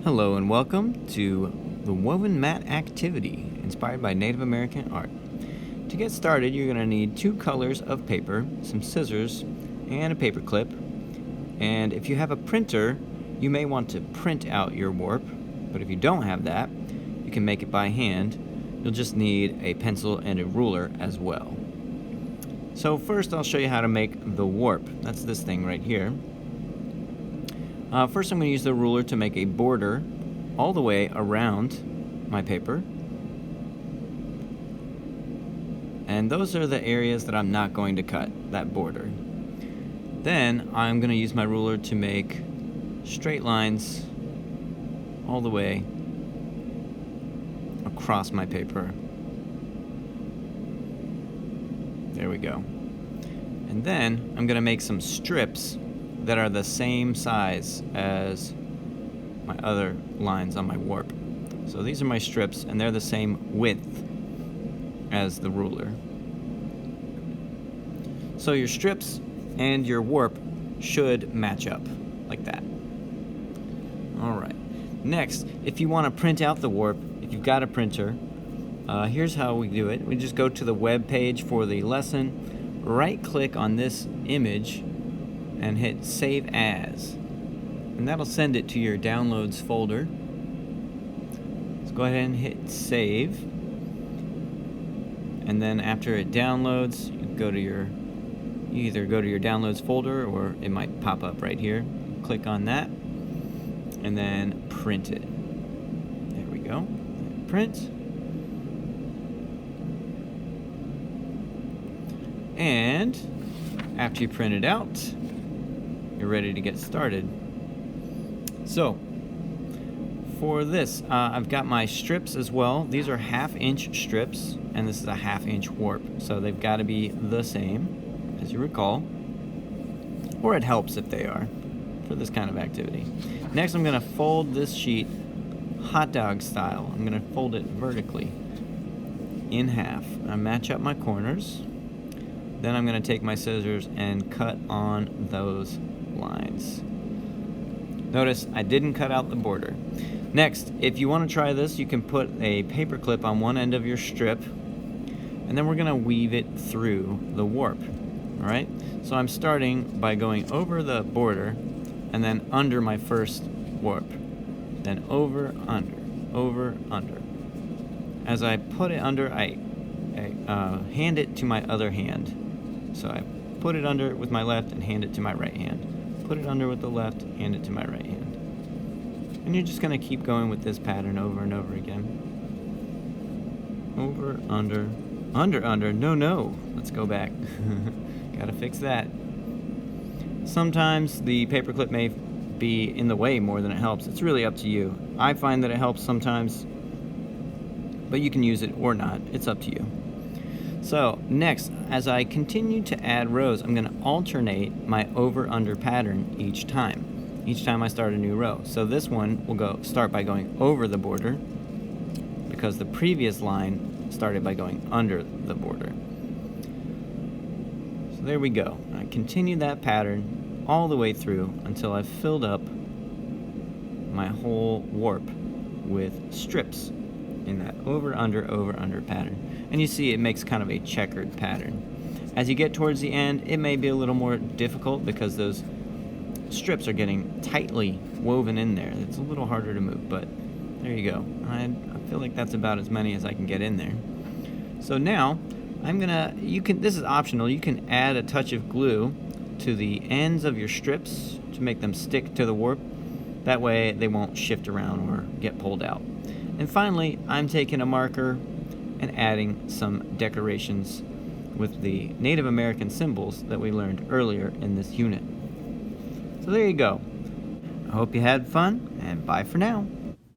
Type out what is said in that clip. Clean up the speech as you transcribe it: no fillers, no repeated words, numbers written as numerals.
Hello and welcome to the Woven Mat Activity, inspired by Native American art. To get started, you're going to need 2 colors of paper, some scissors, and a paper clip. And if you have a printer, you may want to print out your warp, but if you don't have that, you can make it by hand. You'll just need a pencil and a ruler as well. So first I'll show you how to make the warp. That's this thing right here. First I'm going to use the ruler to make a border all the way around my paper. And those are the areas that I'm not going to cut, that border. Then I'm going to use my ruler to make straight lines all the way across my paper. There we go. And then I'm going to make some strips that are the same size as my other lines on my warp. So these are my strips, and they're the same width as the ruler. So your strips and your warp should match up like that. Alright, next, if you want to print out the warp, if you've got a printer, here's how we do it. We just go to the web page for the lesson, right click on this image and hit Save As, and that'll send it to your Downloads folder. Let's go ahead and hit Save, and then after it downloads, you either go to your Downloads folder, or it might pop up right here. Click on that, and then print it. There we go. Print. And after you print it out, you're ready to get started. So for this, I've got my strips as well. These are 1/2 inch strips, and this is a 1/2 inch warp, so they've got to be the same, as you recall, or it helps if they are for this kind of activity. Next, I'm going to fold this sheet hot dog style. I'm going to fold it vertically in half. I match up my corners. Then I'm going to take my scissors and cut on those lines. Notice I didn't cut out the border. Next, if you want to try this, you can put a paper clip on one end of your strip, and then we're going to weave it through the warp. Alright? So I'm starting by going over the border and then under my first warp. Then over, under. As I put it under, I hand it to my other hand. So I put it under with my left and hand it to my right hand. Put it under with the left, hand it to my right hand. And you're just going to keep going with this pattern over and over again. Over, under, no. Let's go back. Gotta fix that. Sometimes the paperclip may be in the way more than it helps. It's really up to you. I find that it helps sometimes, but you can use it or not. It's up to you. So next, as I continue to add rows, I'm going to alternate my over-under pattern each time. Each time I start a new row. So this one will start by going over the border, because the previous line started by going under the border. So there we go. I continue that pattern all the way through until I've filled up my whole warp with strips in that over-under pattern. And you see it makes kind of a checkered pattern. As you get towards the end, it may be a little more difficult because those strips are getting tightly woven in there. It's a little harder to move, but there you go. I feel like that's about as many as I can get in there. So now, this is optional, you can add a touch of glue to the ends of your strips to make them stick to the warp. That way they won't shift around or get pulled out. And finally, I'm taking a marker and adding some decorations with the Native American symbols that we learned earlier in this unit. So there you go. I hope you had fun, and bye for now.